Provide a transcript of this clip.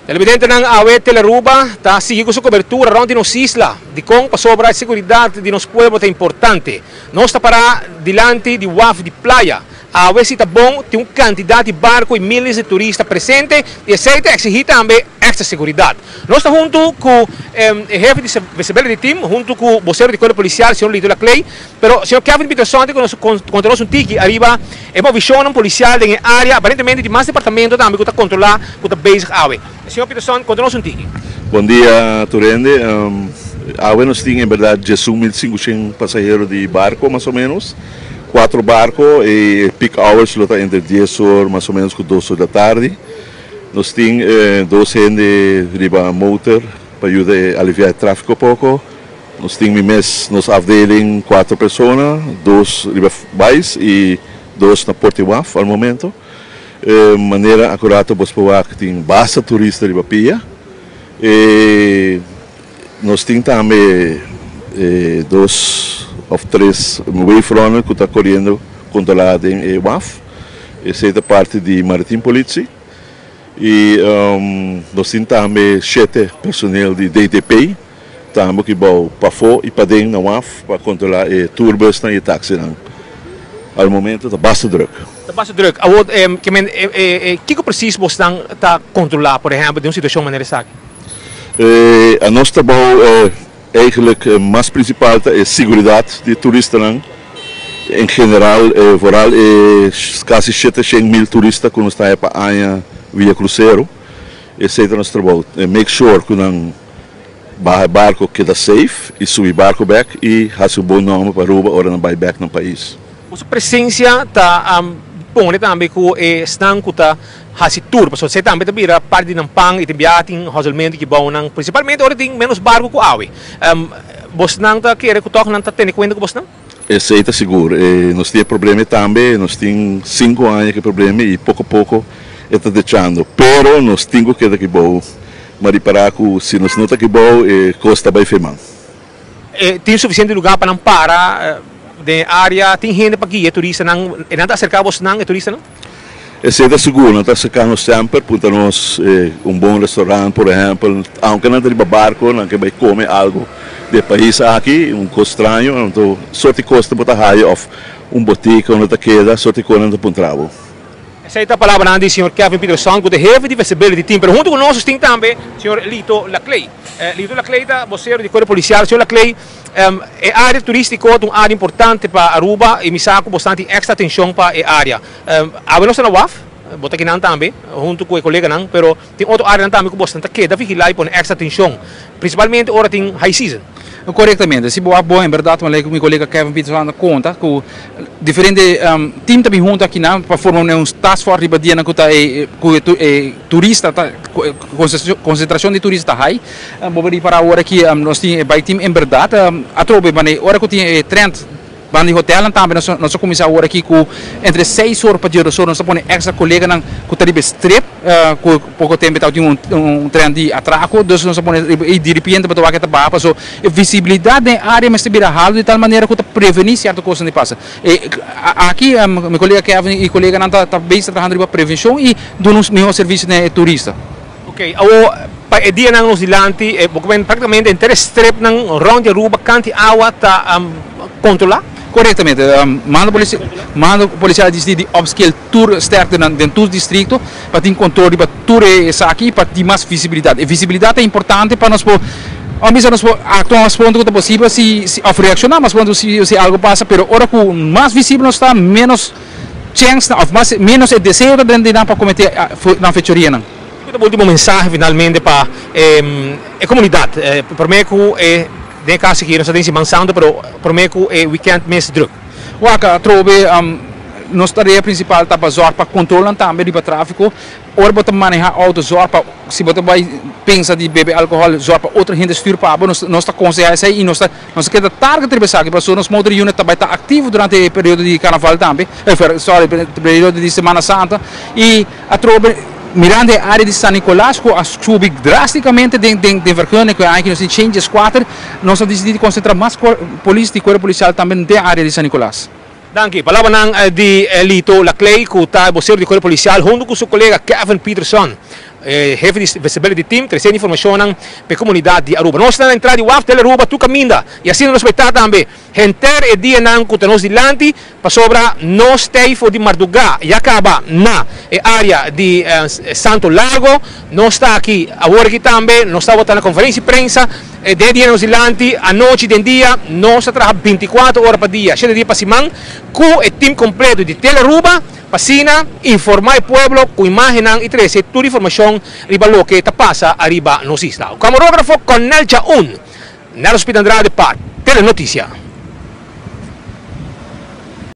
Televidente ng Awit Teleruba, ta sige ko sa cobertura ronde nos isla, di kong pasobra seguridad di nos pueblo ta importante. Nos ta para dilante di WAF di playa. Awe si tabong ti un quantidad di barco e miles de turistas presente e aceita exigir também extra seguridad. Nós está junto com o chefe de visibility team, junto com o vocero de corpo policial, senhor Lito Laclay, pero senhor Kevin Peterson contra nós tiki arriba é uma visão policial em área aparentemente de mais departamento também que está controlar, que está basic Awe. Senhor Peterson, contra nós tiki. Bom dia, Turende. Awe nós tem em verdade 1.500 passageiros de barco, mais ou menos. 4 barcos e peak hours está entre 10 horas mais ou menos com 2 horas da tarde. Nós temos 2 gente riba motor para ajudar a aliviar o tráfego um pouco. Nós temos mês nos afdeling 4 pessoas, 2 riba bais e 2 na Porto WAF ao momento. Maneira acurada para provar que tem bastante turista riba pia. E nós temos também 2 ou 3 wavefronts que está correndo controlado em WAF. Essa é a parte de Maritime Police. E nós temos também 7 personel de DTP, também que vão para fora e para dentro na WAF para controlar turbos e táxis. Ao momento está bastante druk. Está bastante druk. O que preciso você está controlar, por exemplo, de uma situação maneira essa? A nosso trabalho eigenlijk mais principal é a segurança de turistas. Em geral, vooral quase 700.000 turistas que estão para a via cruzeiro. Esse é o nosso trabalho. Make sure que o barco queda safe e subir barco back e fazer um bom nome para Aruba ou não vai back no país. A sua presença está bom também que estão que está hasi tour, so você também vira parte de pang e de viagem, rosalmente que bom não, principalmente ora tem menos barco com Awe. Você não tá querer que toque não tá tendo conta com você não? Esse é seguro. Nós temos problema também, nós temos 5 anos que problema e pouco a pouco está deixando. Pero nós temos que daqui bom, mas reparar que se nós não tá aqui bom, custa bem firmar. Tem suficiente lugar para não parar de área, tem gente para guiar turista não, e não está cercado você não, é turista não? Esse é seguro, nós estamos cercando sempre, porque nós bom restaurante, por exemplo, aunque não tem barco, não que vai comer algo do país aqui, coisa estranho, então sorte custa para high off botica onde está queda, sorte coisa não está trabalho. Essa é a palavra do senhor Kevin Peterson, que é o chefe de visibility team, mas junto com nós tem também o senhor Lito Laclay. Lito Laclay é vocero de corpo policial. Senhor Laclay, a área turística é uma área importante para Aruba e me saco bastante extra atenção para a área. A nós na WAF, bota aqui não também, junto com o colega não, mas tem outra área também que bastante queda vigilar e põe extra atenção, principalmente agora tem high season. Corretamente, se boa bom, em verdade, mas meu colega Kevin Peterson conta que diferente time também junto aqui não para formar task force de badia que tá turista concentração de turista high. Vou para agora aqui nós temos by team em verdade a trobe mas hora que tem trend Bandi hotel também nós começamos agora aqui com entre 6 horas para 10 horas nós põe extra colega não que tá de strip com pouco tempo tá um trem de atraco então nós põe e de repente para tocar que tá bapa so visibilidade na área mas vira ralo de tal maneira que tá prevenir certa coisa não passa e aqui meu colega Kevin e colega não tá bem trabalhando para prevenção e dando melhor serviço né turista. Ok, para dia nang nos dilante praticamente entre strip nang round de Aruba canti awa tá controlar. Corretamente, manda policial de upscale tour sterker dentro do distrito para ter controle para tour aqui para ter mais visibilidade. E visibilidade é importante para nós nós actuar mais pronto que possível se reaccionar mais pronto se algo passa, pero ora que mais visível nós está menos chance menos desejo de para cometer na fechoria não. O último mensagem finalmente para a comunidade, por mim que de caso que nós estamos avançando, por mim que we can't miss drug. O que trobe nossa tarefa principal está para controlar também o tráfico, ou para manejar auto para se você vai pensar de beber álcool, para outra gente estuur para nós está aconselhando isso aí e nós queda target atravessar que para nós motor unit também está ativo durante o período de carnaval também, período de Semana Santa e a trobe mirando a área de San Nicolás, que subiu drasticamente de vergonha, que aqui nós changes 4, nós decidimos concentrar mais polícia e corpo policial também na área de San Nicolás. Danke. Palavra ng di Lito Laclay, que está vocero de corpo policial, junto com seu colega Kevin Peterson. jefe de visibility team, trazendo informação para a comunidade de Aruba. Nós estamos na entrada de WAF de Aruba, tu caminha, e assim nos respeitar também. Enter e dia não que nós dilante, para sobra nós teifo de Mardugá, e acaba na área de Santo Largo, nós está aqui, agora aqui também, nós está botando na conferência de prensa, de dia nos dilante, a noite e de dia, nós trabalhamos 24 horas por dia, 7 dias para semana, com o time completo de Teleruba, para informar o povo com imagens e trazer toda a informação sobre o que está passando arriba nos islas. O camarógrafo Cornel Chaun, na Hospital Andrade para Telenotícia.